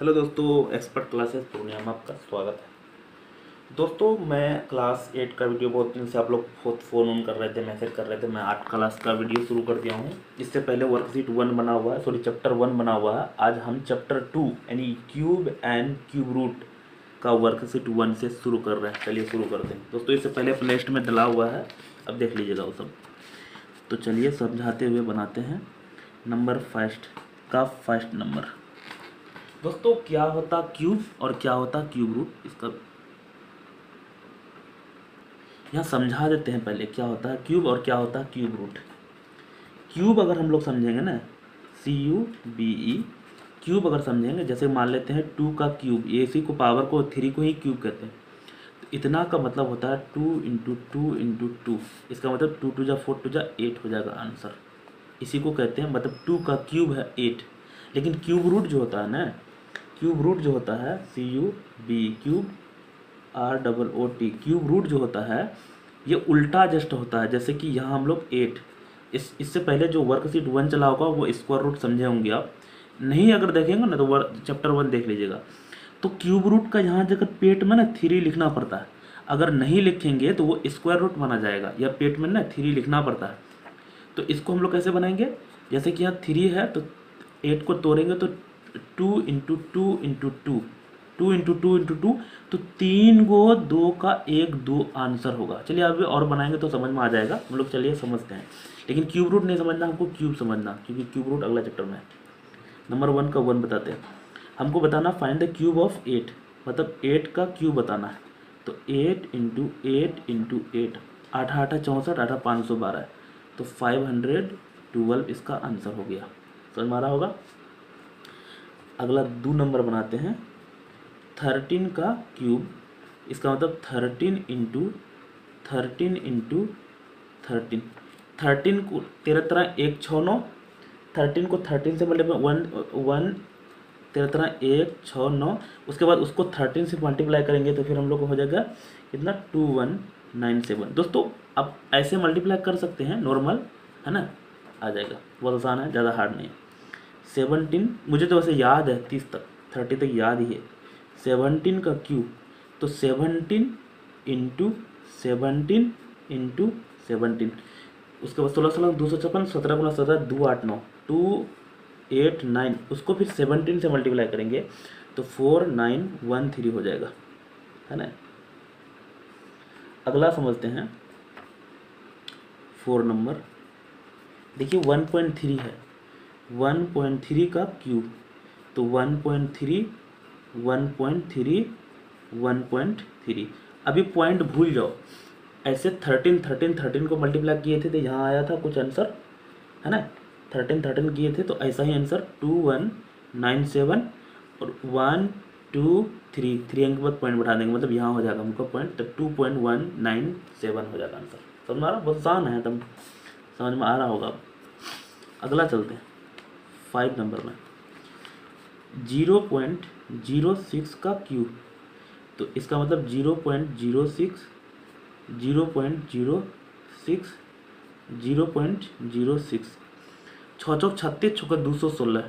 Hello दोस्तों, expert classes Purnia में आपका स्वागत है। दोस्तों, मैं क्लास 8 का वीडियो बहुत दिन से आप लोग बहुत फ़ोन ऑन कर रहे थे, मैसेज कर रहे थे। मैं 8 क्लास का वीडियो शुरू कर दिया हूँ। इससे पहले वर्कशीट 1 बना हुआ है, चैप्टर 1 बना हुआ है। आज हम चैप्टर 2 यानी क्यूब एंड क्यूब रूट का वर्कशीट 1 से शुरू कर रहे हैं। चलिए शुरू करते हैं। दोस्तों, इससे पहले प्लेलिस्ट में डला हुआ है, अब देख लीजिएगा वो सब। तो चलिए समझाते हुए बनाते हैं। नंबर फर्स्ट का फर्स्ट नंबर। दोस्तों, क्या होता क्यूब और क्या होता क्यूब रूट, इसका यहाँ समझा देते हैं। पहले क्या होता है क्यूब और क्या होता है क्यूब रूट। क्यूब अगर हम लोग समझेंगे ना, CUBE, क्यूब अगर समझेंगे, जैसे मान लेते हैं 2 का क्यूब, ये इसी को पावर को 3 को ही क्यूब कहते हैं। तो इतना का मतलब होता है 2 इंटू 2 इंटू 2। इसका मतलब 2 टू जा 4 टू जा 8 हो जाएगा आंसर। इसी को कहते हैं, मतलब 2 का क्यूब है 8। लेकिन क्यूब रूट जो होता है ना, क्यूब रूट जो होता है CUB, cube ROOT, cube root जो होता है ये उल्टा जस्ट होता है। जैसे कि यहाँ हम लोग 8, इससे पहले जो वर्कशीट 1 चला होगा वो स्क्वायर रूट समझे होंगे आप। नहीं अगर देखेंगे ना तो चैप्टर 1 देख लीजिएगा। तो क्यूब रूट का यहाँ जगह पेट में ना 3 लिखना पड़ता है। अगर नहीं लिखेंगे तो वो स्क्वायर रूट माना जाएगा, या पेट में ना 3 लिखना पड़ता है। तो इसको हम लोग कैसे बनाएंगे, जैसे कि यहाँ 3 है तो 8 को तोड़ेंगे तो 2 इंटू 2 इंटू 2, 2 इंटू 2 इंटू 2, तो 3 को 2 का 1 2 आंसर होगा। चलिए अभी और बनाएंगे तो समझ में आ जाएगा हम लोग। चलिए समझते हैं, लेकिन क्यूब रूट नहीं समझना हमको, क्यूब समझना, क्योंकि क्यूब रूट अगला चैप्टर में है। नंबर 1 का 1 बताते हैं। हमको बताना फाइंड द क्यूब ऑफ 8, मतलब 8 का क्यूब बताना है। तो 8 इंटू 8 इंटू 8, 8 8 64, 8 512, तो 512 इसका आंसर हो गया। समझ में आ रहा होगा। अगला 2 नंबर बनाते हैं। 13 का क्यूब, इसका मतलब 13 इंटू 13 इंटू 13, 13 को 13 1 6 9, 13 को 13 से मल्टीप्लाई 1 13 1 6 9, उसके बाद उसको 13 से मल्टीप्लाई करेंगे तो फिर हम लोग को हो जाएगा कितना 2197। दोस्तों अब ऐसे मल्टीप्लाई कर सकते हैं, नॉर्मल है ना, आ जाएगा। बहुत आसान है, ज़्यादा हार्ड नहीं है। 17, मुझे तो वैसे याद है 30 तक, 30 तक याद ही है। 17 का क्यूब, तो 17 इंटू 17 इंटू 17, उसके बाद 16 16 256, 17 गुना 17 2 8 9, 289, उसको फिर 17 से मल्टीप्लाई करेंगे तो 4913 हो जाएगा, है ना। अगला समझते हैं 4 नंबर। देखिए 1.3 है, 1.3 का क्यूब, तो 1.3 1.3 1.3। अभी पॉइंट भूल जाओ, ऐसे 13 13 13 को मल्टीप्लाई किए थे तो यहाँ आया था कुछ आंसर, है ना। 13 13 किए थे तो ऐसा ही आंसर 2197, और 1 2 3 3 अंक के बाद पॉइंट बढ़ा देंगे, मतलब यहाँ हो जाएगा हमको पॉइंट, तो 2197 हो जाएगा आंसर। समझ में आ रहा, बहुत आसान है, तब समझ में आ रहा होगा। अगला चलते हैं 5 नंबर में। 0.06 का क्यूब, तो इसका मतलब 0.06 0.06 0.06, 6 चौक 36, 6 216,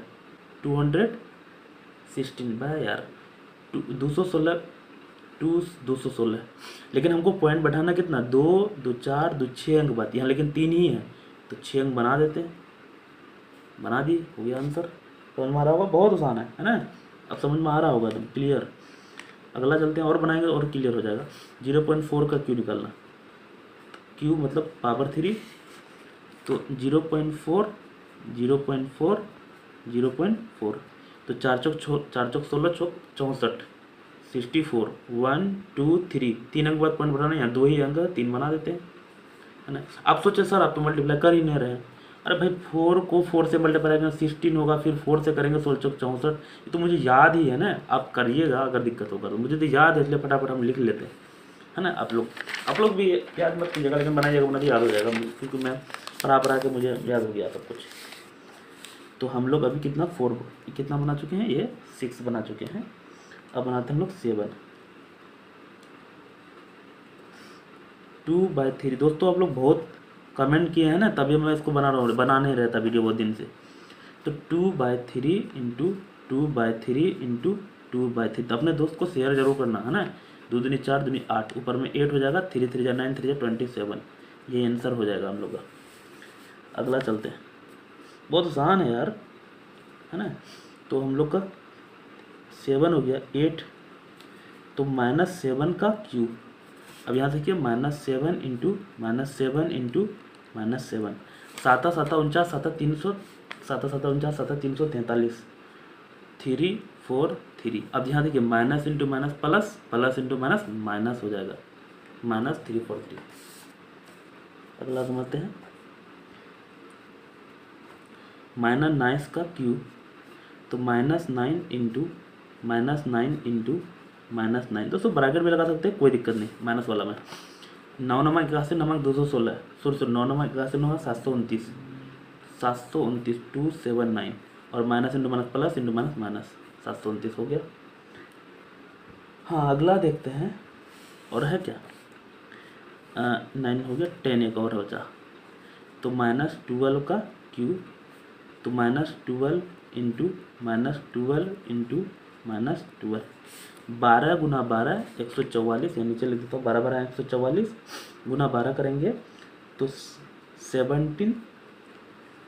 216 भाई यार, 216 216। लेकिन हमको पॉइंट बढ़ाना कितना, 2 2 4 2 6 अंक बात यहाँ, लेकिन 3 ही है तो 6 अंक बना देते हैं, बना दिए, हो गया आंसर। समझ में आ रहा होगा, बहुत आसान है ना। अब समझ में आ रहा होगा एकदम क्लियर। अगला चलते हैं, और बनाएंगे और क्लियर हो जाएगा। 0.4 का क्यूब निकालना, क्यूब मतलब पावर 3, तो 0.4 0.4 0.4, तो 4 चौक 16 चौक 64, 64 1 2 3, 3 अंक बाद पॉइंट बढ़ाना, यहाँ 2 ही अंक, 3 बना देते हैं, है ना। आप सोचे सर आप तो मल्टीप्लाई कर ही नहीं रहे हैं। अरे भाई 4 को 4 से मल्टीप्लाई करेंगे 16 होगा, फिर 4 से करेंगे 16 चौक 64, ये तो मुझे याद ही है ना। आप करिएगा अगर दिक्कत होगा तो, मुझे तो याद है इसलिए फटाफट हम लिख लेते हैं, है ना। आप लोग भी याद मत कीजिएगा, लेकिन बनाइएगा, बना याद हो जाएगा, क्योंकि मैं पढ़ा के मुझे याद हो गया सब कुछ। तो हम लोग अभी कितना 4 कितना बना चुके हैं, ये 6 बना चुके हैं। अब बनाते हैं हम लोग 7, 2/3। दोस्तों आप लोग बहुत कमेंट किए हैं ना, तभी मैं इसको बना रहा हूँ, बना नहीं रहता वीडियो बहुत दिन से। तो 2/3 इंटू 2/3 इंटू 2/3। तो अपने दोस्त को शेयर जरूर करना है ना। 2 दूनी 4 दूनी 8, ऊपर में 8 हो जाएगा, 3 3 जा 9, 3 जा 27। ये आंसर हो जाएगा हम लोग का। अगला चलते हैं, बहुत आसान है यार, है ना। तो हम लोग का 7 हो गया 8, तो -7 का क्यूब। अब यहाँ देखिए -7 इंटू -7 7 7 49 7 300 7 7 49 7 343 3 4 3। अब यहाँ देखिए minus into minus plus, plus into minus minus हो जाएगा, -343। अगला समझते हैं, -9 का क्यूब। तो -9 इंटू -9 दोस्तों ब्रैकेट में लगा सकते हैं, कोई दिक्कत नहीं माइनस वाला में। 9 नमक 81 नमक 216, सॉरी 9 नमक 81 नमक 729 279, और minus into minus plus into minus minus 729 हो गया। हाँ अगला देखते हैं, और है क्या, 9 हो गया, 10 एक और बचा। तो -12 का क्यूब। तो -12 इंटू -12 12 गुना 12 144, या नीचे लिख देता हूँ 12 12 144 गुना 12 करेंगे तो 17,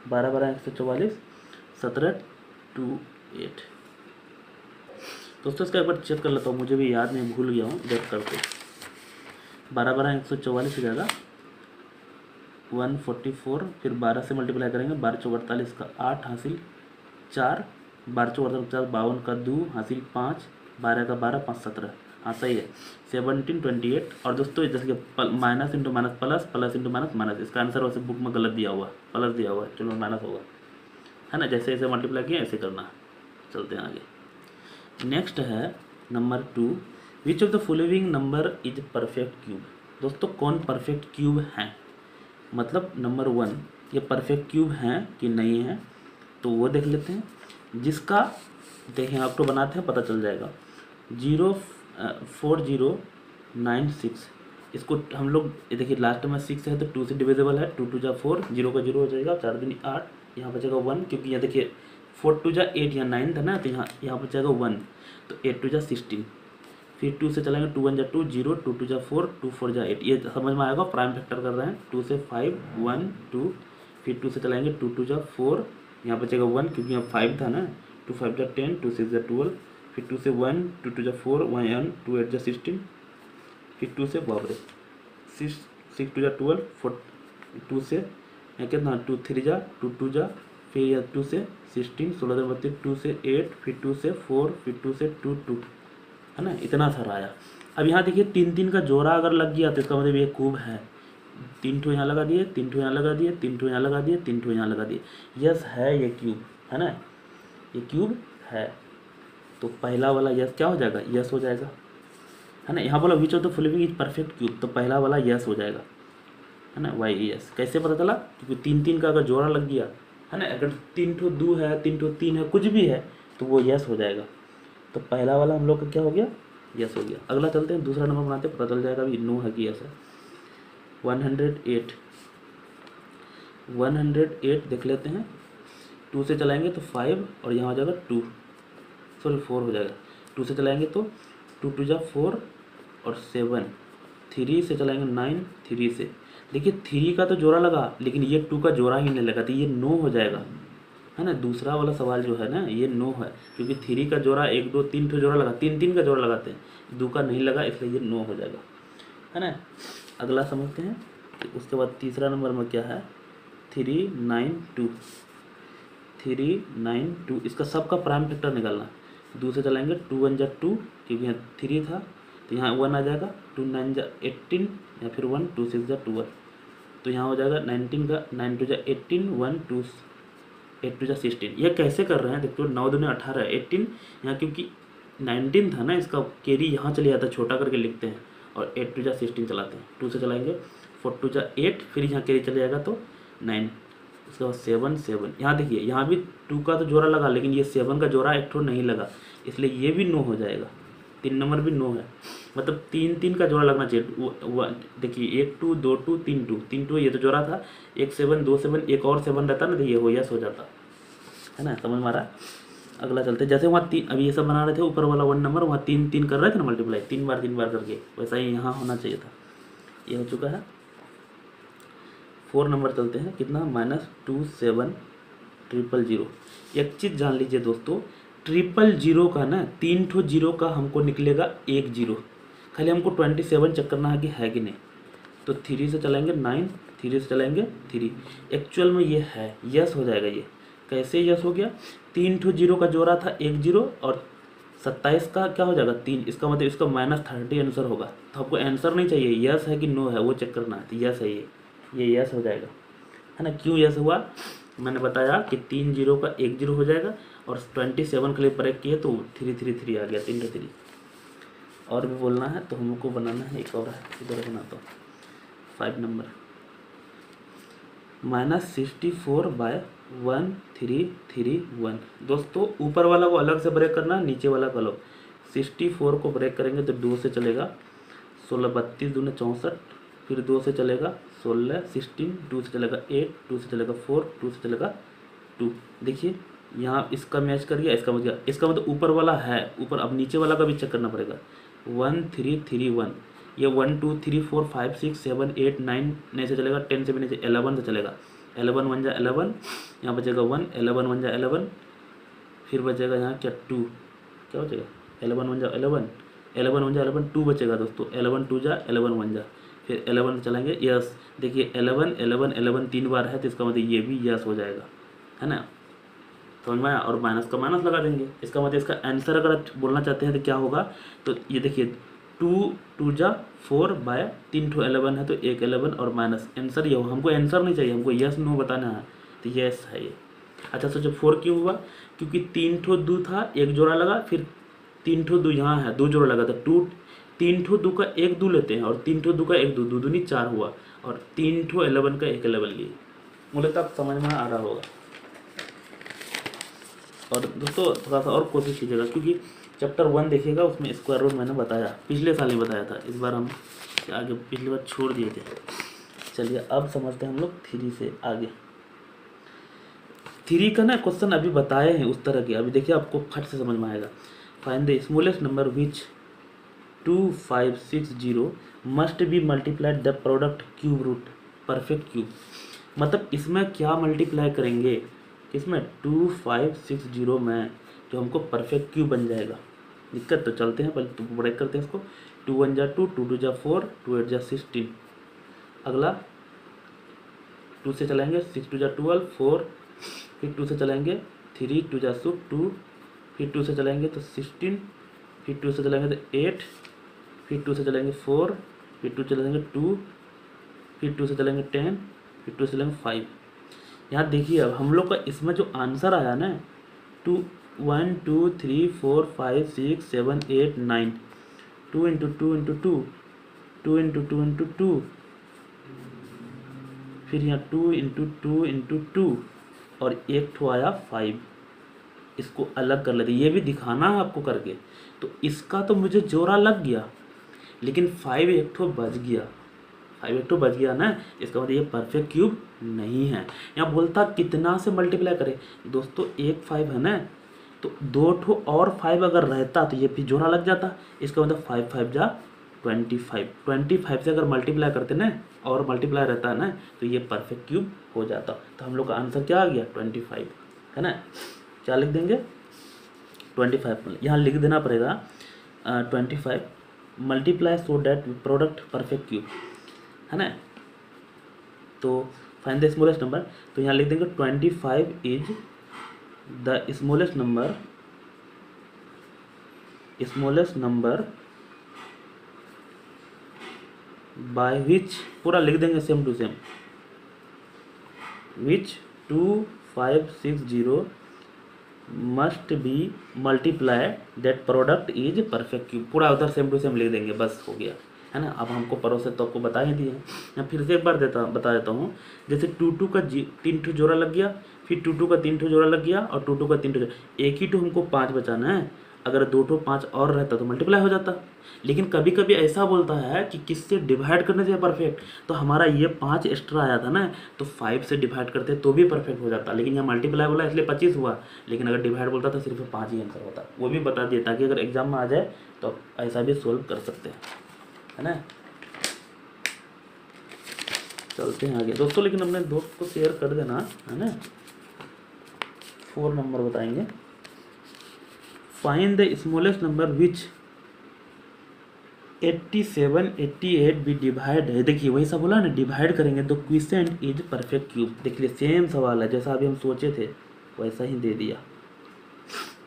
12 12 144 1728। दोस्तों इसका एक बार चेक कर लेता हूँ, मुझे भी याद नहीं, भूल गया हूँ, देख करके। 12 12 144 हो जाएगा 144, फिर 12 से मल्टीप्लाई करेंगे, 12 4 48 का 8 हासिल 4, 12 4 50 52 का 2 हासिल 5, 12 का 12 5 17। हाँ सही है 1728। और दोस्तों जैसे कि minus into minus plus, plus into minus minus, इसका आंसर वैसे बुक में गलत दिया हुआ, प्लस दिया हुआ है, चलो माइनस होगा, है ना। जैसे ऐसे मल्टीप्लाई किया ऐसे करना। चलते हैं आगे। नेक्स्ट है number 2, which of the following number is perfect cube. दोस्तों कौन परफेक्ट क्यूब है, मतलब नंबर 1 ये परफेक्ट क्यूब हैं कि नहीं है, तो वो देख लेते हैं। जिसका देखें आपको बनाते हैं पता चल जाएगा। 4096, इसको हम लोग देखिए लास्ट में 6 है तो 2 से डिविजिबल है, 2 2 जा 4, 0 का 0 हो जाएगा, 4 दूनी 8, यहाँ बचेगा 1, क्योंकि यहाँ देखिए 4 2 जा 8 या 9 था ना, तो यहाँ बचेगा 1, तो 8 2 जा 16, फिर 2 से चलेंगे 2 1 जा 2 0, 2 2 जा 4, 2 4 जा 8, ये समझ में आएगा, प्राइम फैक्टर कर रहे हैं। 2 से 5 1 2, फिर 2 से चलाएंगे 2 2 जा 4, यहाँ बचेगा 1 क्योंकि यहाँ 5 था ना, 2 5 जा 10, 2 6 जा 12, फिर 2 से 1, 2 2 जा 4 1 2 8 जा 16, फिर 2 से बाप रे 6 2 जा 12, 4 2 से कितना 2 3 जा 2 2 जा, फिर यह 2 से 16 16 32, 2 से 8, फिर 2 से 4, फिर 2 से 2 2, है ना, इतना सारा आया। अब यहाँ देखिए 3 3 का जोड़ा अगर लग गया तो इसका मतलब ये क्यूब है। 3 ठो यहाँ लगा दिए, 3 ठो यहाँ लगा दिए, 3 ठो यहाँ लगा दिए, 3 ठो यहाँ लगा दिए, यस है ये क्यूब, है ना, ये क्यूब है। तो पहला वाला यस क्या हो जाएगा, यस हो जाएगा, है ना। यहाँ बोला which of the following is perfect cube, तो पहला वाला यस हो जाएगा, है ना, वाई यस। कैसे पता चला, क्योंकि 3 3 का अगर जोड़ा लग गया, है ना, अगर 3 ठो 2 है, 3 ठो 3 है, कुछ भी है तो वो यस हो जाएगा। तो पहला वाला हम लोग का क्या हो गया, यस हो गया। अगला चलते हैं, दूसरा नंबर बनाते हैं, पता चल जाएगा अभी नो है कि यस है। 108 देख लेते हैं। 2 से चलाएंगे तो 5, और यहाँ हो जाएगा 2, सॉरी 4 हो जाएगा। 2 से चलाएंगे तो 2 2 जा 4 और 7, 3 से चलाएंगे 9, 3 से देखिए 3 का तो जोड़ा लगा, लेकिन ये 2 का जोड़ा ही नहीं लगा, तो ये नो हो जाएगा, है ना। दूसरा वाला सवाल जो है ना ये नो है, क्योंकि 3 का जोड़ा 1 2 3 ठो जोड़ा लगा, 3 3 का जोड़ा लगाते हैं, 2 का नहीं लगा, इसलिए ये नो हो जाएगा, है ना। अगला समझते हैं। उसके बाद तीसरा नंबर में क्या है, 392, इसका सबका प्राइम फैक्टर निकालना। 2 से चलाएंगे 2 1 जा 2, क्योंकि यहाँ 3 था तो यहाँ 1 आ जाएगा, 2 9 जा 18, या फिर 1 2 6 जा 12, तो यहाँ हो जाएगा 19 का 9 2 जा 18, 1 2 8 2 जा 16। यह कैसे कर रहे हैं देखो, 9 2 18 18, यहाँ क्योंकि 19 था ना, इसका कैरी यहाँ चले जाता है, छोटा करके लिखते हैं, और 8 2 जा 16 चलाते हैं। 2 से चलाएंगे 4 2 जा 8, फिर यहाँ कैरी चले जाएगा तो 9, उसके बाद 7 7, यहाँ देखिए यहाँ भी 2 का तो जोड़ा लगा, लेकिन ये 7 का जोड़ा एक ठो नहीं लगा, इसलिए ये भी नो हो जाएगा। 3 नंबर भी नो है, मतलब 3 3 का जोड़ा लगना चाहिए। देखिए 1 2 2 2 3 2 3 2, ये तो जोड़ा था, 1 7 2 7, एक और 7 रहता ना, तो ये हो यस हो जाता, है ना, समझ में आ रहा। अगला चलते हैं, जैसे वहाँ तीन अभी ये सब बना रहे थे ऊपर वाला 1 नंबर, वहाँ 3 3 कर रहे थे ना मल्टीप्लाई, 3 बार करके, वैसा ही यहाँ होना चाहिए था। ये हो चुका है। 4 नंबर चलते हैं, कितना -2700। एक चीज़ जान लीजिए दोस्तों, 000 का ना 3 ठो जीरो का हमको निकलेगा 1 जीरो, खाली हमको 27 चेक करना है कि है कि नहीं। तो 3 से चलाएंगे 9, 3 से चलाएंगे 3, एक्चुअल में ये है, यस हो जाएगा। ये कैसे यस हो गया, 3 ठो जीरो का जोड़ा था 1 जीरो, और 27 का क्या हो जाएगा 3, इसका मतलब इसका -30 आंसर होगा। तो आपको आंसर नहीं चाहिए, यस है कि नो है वो चेक करना है, तो यस है, ये यस हो जाएगा, है ना। क्यों यस हुआ, मैंने बताया कि 3 जीरो का 1 जीरो हो जाएगा, और 27 के लिए ब्रेक किए तो 3 आ गया, 3 3। और भी बोलना है तो हमको बनाना है, एक और है इधर बनाता हूँ। 5 नंबर -64/1331। दोस्तों ऊपर वाला को अलग से ब्रेक करना है, नीचे वाला को अलग। 64 को ब्रेक करेंगे तो 2 से चलेगा 16, 32 दूने 64, फिर 2 से चलेगा 16, 16, 2 से चलेगा 8, 2 से चलेगा 4, 2 से चलेगा 2। देखिए यहाँ इसका मैच कर गया, इसका मतलब ऊपर वाला है ऊपर, अब नीचे वाला का भी चेक करना पड़ेगा। 1331, ये 1 2 3 4 5 6 7 8 9 नहीं से चलेगा, 10 से भी नहीं से 11 से चलेगा। 11 1 जा 11, यहाँ बचेगा 1, 11 1 जा 11, फिर बचेगा यहाँ क्या 2, क्या बचेगा 11 1 जा 11, 11 1 जा 11, 2 बचेगा दोस्तों, 11 2 जा 11 1 जा, फिर 11 से चलेंगे यस। देखिए 11 11 11 3 बार है, तो इसका मतलब ये भी यस हो जाएगा, है ना। समझ में आया, और माइनस का माइनस लगा देंगे। इसका मतलब इसका आंसर अगर आप बोलना चाहते हैं तो क्या होगा, तो ये देखिए 2 2 जा 4/3 ठो 11 है, तो 1 11 और माइनस आंसर ये होगा। हमको आंसर नहीं चाहिए, हमको यस नो बताना है, तो यस है ये। अच्छा सोचो 4 क्यों हुआ, क्योंकि 3 ठो 2 था, एक जोड़ा लगा, फिर 3 ठो 2 यहाँ है, 2 जोड़ा लगा था, 3 ठो 2 का 1 2 लेते हैं, और 3 ठो 2 का 1 2, 2 दूनी 4 हुआ, और 3 ठो 11 का 1 11 लिए। मुझे तब समझ में आ रहा होगा। और दोस्तों थोड़ा सा और कोशिश कीजिएगा, क्योंकि चैप्टर 1 देखिएगा, उसमें स्क्वायर रूट मैंने बताया, पिछले साल ही बताया था, इस बार हम आगे पिछली बार छोड़ दिए थे। चलिए अब समझते हैं हम लोग 3 से आगे। 3 का ना क्वेश्चन अभी बताए हैं उस तरह के, अभी देखिए आपको फट से समझ में आएगा। Find the smallest number which 2560 must be multiplied the product cube root perfect cube. मतलब इसमें क्या मल्टीप्लाई करेंगे, इसमें 2560 में जो हमको परफेक्ट क्यूब बन जाएगा। दिक्कत तो चलते हैं, पहले तो ब्रेक करते हैं इसको। 2 1 जा 2, 2 2 जा 4, 2 8 जा 16। अगला 2 से चलाएंगे 6 2 जा 12, 4, फिर 2 से चलाएंगे 3 2 जा 2, फिर 2 से चलाएंगे तो 16, फिर 2 से चलाएंगे तो 8, फिर 2 से चलाएंगे 4, फिर 2 से चलाएंगे 2, फिर 2 से चलाएंगे 10, फिर 2 से चलाएंगे 5। यहाँ देखिए अब हम लोग का इसमें जो आंसर आया ना 2 1 2 3 4 5 6 7 8 9, 2 इंटू 2 इंटू 2, 2 इंटू 2 इंटू 2, फिर यहाँ 2 इंटू 2 इंटू 2, और एक ठो आया 5। इसको अलग कर लेते, ये भी दिखाना है आपको करके। तो इसका तो मुझे जोड़ा लग गया, लेकिन 5 एक ठो बच गया, 5 एक ठो बच गया ना, इसका मतलब ये परफेक्ट क्यूब नहीं है। यहाँ बोलता कितना से मल्टीप्लाई करें, दोस्तों एक 5 है ना, तो 2 ठो और 5 अगर रहता तो ये भी जोड़ा लग जाता। इसका मतलब 5 5 जा 25, 25 से अगर मल्टीप्लाई करते ना और मल्टीप्लाई रहता है ना, तो ये परफेक्ट क्यूब हो जाता। तो हम लोग का आंसर क्या आ गया 25, है ना। क्या लिख देंगे 25, यहाँ लिख देना पड़ेगा 25 multiply so that product perfect cube, है ना। तो फाइंड द स्मॉलेस्ट नंबर, तो यहाँ लिख देंगे 25 is the smallest number by which, पूरा लिख देंगे same to same, which 2560 must be multiply that product is perfect cube. पूरा उधर सेम टू सेम लिख देंगे, बस हो गया, है ना। अब हमको परोसे तो आपको बता ही दिए हैं, मैं फिर से एक बार बता देता हूँ। जैसे 2 2 का 3 ठो जोड़ा लग गया, फिर 2 2 का 3 ठो जोड़ा लग गया, और 2 2 का 3 ठो एक ही तो हमको 5 बचाना है, अगर 2 तो 5 और रहता तो मल्टीप्लाई हो जाता। लेकिन कभी कभी ऐसा बोलता है कि किससे डिवाइड करने से परफेक्ट, तो हमारा ये 5 एक्स्ट्रा आया था ना, तो 5 से डिवाइड करते तो भी परफेक्ट हो जाता। लेकिन यहाँ मल्टीप्लाई बोला इसलिए 25 हुआ, लेकिन अगर डिवाइड बोलता तो सिर्फ 5 ही आंसर होता। वो भी बता दिए ताकि अगर एग्जाम में आ जाए तो आप ऐसा भी सोल्व कर सकते हैं, है ना। चलते हैं आगे दोस्तों, लेकिन अपने दोस्त को शेयर कर देना, है ना। 4 नंबर बताएंगे। फाइंड द स्मॉलेस्ट नंबर विच 87 88 भी डिवाइड है। देखिए वही सब बोला ना, डिवाइड करेंगे तो क्विसेंट इज परफेक्ट क्यूब। देखिए सेम सवाल है जैसा अभी हम सोचे थे वैसा ही दे दिया,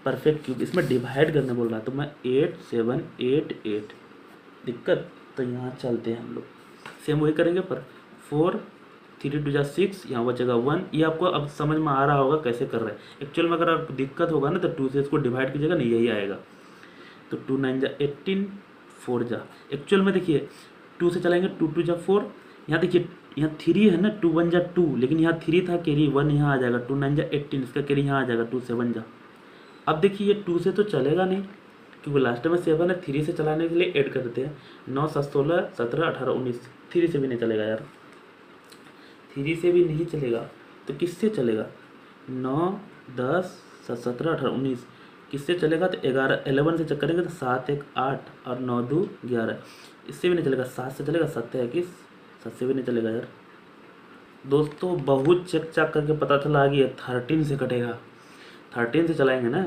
परफेक्ट क्यूब। इसमें डिवाइड करने बोल रहा है तो मैं 8 7 8 8 दिक्कत। तो यहाँ चलते हैं हम लोग, सेम वही करेंगे पर 4 3 2 6, यहाँ बचेगा 1। ये आपको अब समझ में आ रहा होगा कैसे कर रहे हैं। एक्चुअल में अगर आप दिक्कत होगा ना तो 2 से इसको डिवाइड कीजिएगा ना, यही आएगा। तो 2 9 जा 18, 4 जा। एक्चुअल में देखिए 2 से चलाएंगे, 2 2 जा 4। यहाँ देखिए यहाँ 3 है ना, 2 1 जा 2, लेकिन यहाँ 3 था, कैरी 1 यहाँ आ जाएगा। 2 9 जा 18, इसका कैरी यहाँ आ जाएगा। 2 7 जा। अब देखिए ये 2 से तो चलेगा नहीं क्योंकि लास्ट में 7 है, 3 से चलाने के लिए ऐड कर देते हैं। 9 7 16 17 18 19, 3 से भी नहीं चलेगा यार, 3 से भी नहीं चलेगा तो किससे चलेगा। 9 10 17 18 19 किससे चलेगा, तो 11 11 से चेक करेंगे तो 7 1 8 और 9 2 11, इससे भी नहीं चलेगा। 7 से चलेगा, 7 है 21, 7 से भी नहीं चलेगा यार। दोस्तों बहुत चेक चाक करके पता चला कि 13 से कटेगा। 13 से चलाएंगे ना,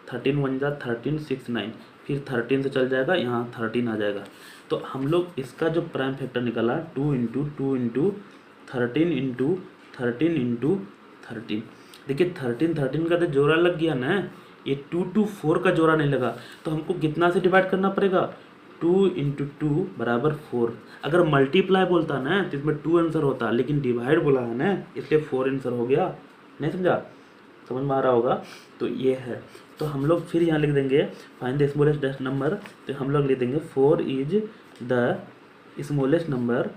13 1 जा 13 6 9, फिर 13 से चल जाएगा, यहाँ 13 आ जाएगा। तो हम लोग इसका जो प्राइम फैक्टर निकाला 2 इंटू 2 इंटू 13 इंटू 13 इंटू 13। देखिए 13 13 का तो जोड़ा लग गया ना, ये 2 2 4 का जोड़ा नहीं लगा। तो हमको कितना से डिवाइड करना पड़ेगा, 2 इंटू 2 बराबर 4। अगर मल्टीप्लाई बोलता ना तो इसमें 2 आंसर होता, लेकिन डिवाइड बोला है ना इसलिए 4 आंसर हो गया। नहीं समझा, समझ में आ रहा होगा। तो ये है, तो हम लोग फिर यहाँ लिख देंगे find the smallest dash number. तो हम लोग लिख देंगे 4 is the smallest number,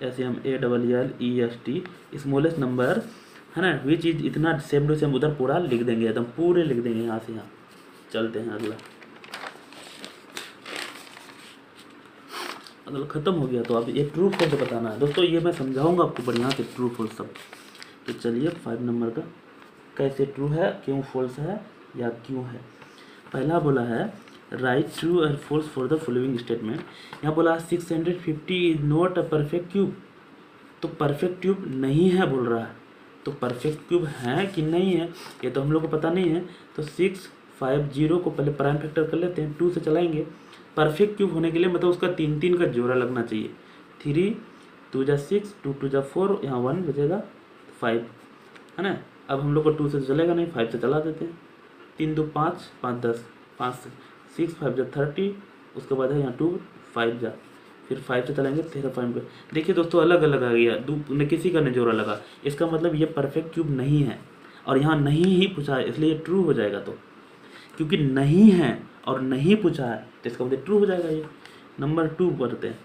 SMALLEST smallest number, है ना, विच इज इतना सेम टू सेम उधर पूरा लिख देंगे, एकदम पूरे लिख देंगे यहाँ से यहाँ। चलते हैं अगला खत्म हो गया। तो अब ये ट्रू फॉल्स बताना है दोस्तों, ये मैं समझाऊंगा आपको बढ़िया से ट्रू फॉल्स सब। तो चलिए 5 नंबर का कैसे ट्रू है, क्यों फॉल्स है या क्यों है। पहला बोला है राइट ट्रू और false for the following statement. यहाँ बोला 650 is not a perfect cube. तो परफेक्ट क्यूब नहीं है बोल रहा है, तो परफेक्ट क्यूब है कि नहीं है ये तो हम लोग को पता नहीं है। तो 650 को पहले प्राइम फैक्टर कर लेते हैं, 2 से चलाएंगे। परफेक्ट क्यूब होने के लिए मतलब उसका 3 3 का जोड़ा लगना चाहिए। 3 2 जा 6, 2 2 जा 4, यहाँ 1 बचेगा 5, है ना। अब हम लोग को 2 से चलेगा नहीं, 5 से चला देते हैं। 3 2 5 5 10, 5 से 6 5 जा 30, उसके बाद है यहाँ 2 5 जा, फिर 5 से चलाएंगे 13 5। देखिए दोस्तों अलग अलग आ गया, किसी का नहीं जोड़ा लगा, इसका मतलब ये परफेक्ट क्यूब नहीं है। और यहाँ नहीं ही पूछा है इसलिए ये ट्रू हो जाएगा। तो क्योंकि नहीं है और नहीं पूछा है तो इसका मतलब ट्रू हो जाएगा ये। नंबर 2 पढ़ते हैं,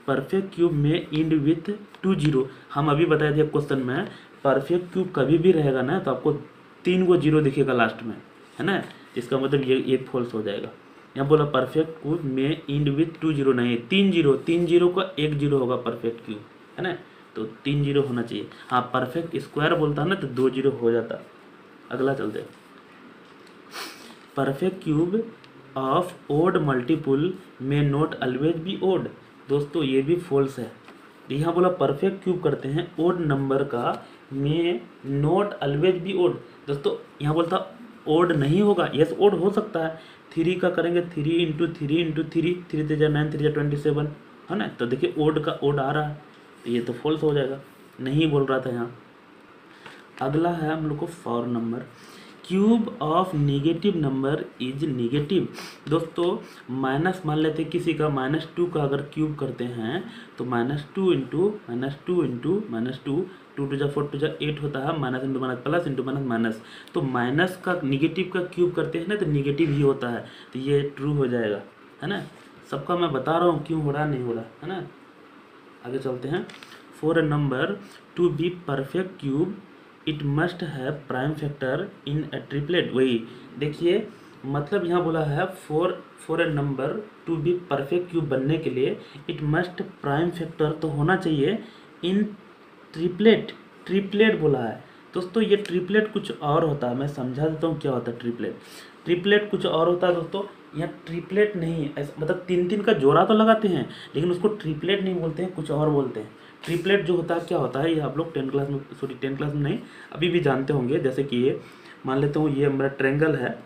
परफेक्ट क्यूब में एंड विथ 2 0। हम अभी बताए थे क्वेश्चन में परफेक्ट क्यूब कभी भी रहेगा ना तो आपको 3 को 0 दिखेगा लास्ट में, है ना। इसका मतलब ये एक फॉल्स हो जाएगा। यहाँ बोला परफेक्ट क्यूब में एंड विथ 2 0 नहीं, 3 0, 3 0 का 1 0 होगा परफेक्ट क्यूब, है ना। तो 3 0 होना चाहिए। हाँ परफेक्ट स्क्वायर बोलता है ना तो 2 0 हो जाता। अगला चलते हैं, perfect cube of odd multiple में नॉट ऑलवेज बी ओड। दोस्तों ये भी फॉल्स है। यहाँ बोला परफेक्ट क्यूब करते हैं ओड नंबर का में नॉट ऑलवेज बी ओड। दोस्तों यहाँ बोलता ओड नहीं होगा, यस ओड हो सकता है। 3 का करेंगे 3 इंटू 3 इंटू 3, 3 3 9 3 27, है ना। तो देखिए ओड का ओड आ रहा है, तो ये तो फॉल्स हो जाएगा, नहीं बोल रहा था यहाँ। अगला है हम लोग को 4 number, cube of negative number is negative. दोस्तों माइनस मान लेते हैं किसी का, -2 का अगर क्यूब करते हैं तो -2 इंटू -2 इंटू -2, 2 2 जा 4 2 जा 8 होता है, minus into minus plus into minus minus. तो माइनस का निगेटिव का क्यूब करते हैं ना तो निगेटिव ही होता है, तो ये ट्रू हो जाएगा, है ना। सबका मैं बता रहा हूँ क्यों हो रहा नहीं हो रहा, है ना। आगे चलते हैं, for a number to be perfect cube it must have prime factor in a triplet. वही देखिए मतलब यहाँ बोला है for a number to be perfect cube बनने के लिए इट मस्ट प्राइम फैक्टर तो होना चाहिए इन ट्रिपलेट। ट्रिपलेट बोला है दोस्तों, ये ट्रिपलेट कुछ और होता है, मैं समझा देता हूँ क्या होता है ट्रिपलेट। ट्रिपलेट कुछ और होता है दोस्तों, यहाँ ट्रिपलेट नहीं ऐसा, मतलब तीन तीन का जोड़ा तो लगाते हैं लेकिन उसको ट्रिपलेट नहीं बोलते हैं, कुछ और बोलते हैं। ट्रिपलेट जो होता है क्या होता है, ये आप लोग 10 क्लास में, सॉरी 10 क्लास में नहीं, अभी भी जानते होंगे। जैसे कि ये मान लेता हूँ, ये मेरा ट्रेंगल है,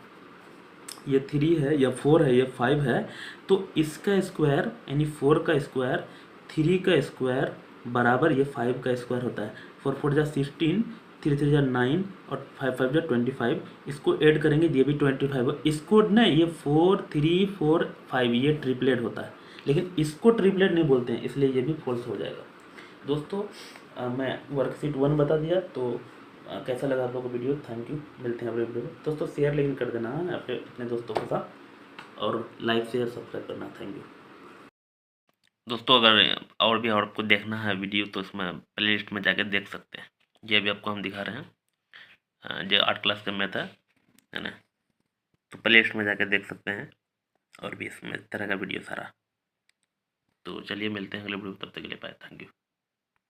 ये 3 है, या 4 है, ये 5 है, तो इसका स्क्वायर यानी 4 का स्क्वायर 3 का स्क्वायर बराबर ये 5 का स्क्वायर होता है। 4 4 जा 16, 3 3 जा 9 और 5 5 जा 25। इसको ऐड करेंगे ये भी 25। इसको ना ये 4 3 4 5 ये ट्रिपलेट होता है, लेकिन इसको ट्रिपलेट नहीं बोलते हैं, इसलिए ये भी फॉल्स हो जाएगा। दोस्तों मैं वर्कशीट 1 बता दिया, तो कैसा लगा आप लोगों को वीडियो? थैंक यू, मिलते हैं अगले वीडियो में। दोस्तों शेयर लेकिन कर देना है अपने दोस्तों के साथ, और लाइक शेयर सब्सक्राइब करना। थैंक यू दोस्तों। अगर और भी आपको देखना है वीडियो तो इसमें प्लेलिस्ट में जाके देख सकते हैं। ये भी आपको हम दिखा रहे हैं जो 8 क्लास का मैथ है ना, तो प्लेलिस्ट में जाके देख सकते हैं, और भी इसमें इस तरह का वीडियो सारा। तो चलिए मिलते हैं अगले वीडियो, तब तक के लिए बाय, थैंक यू।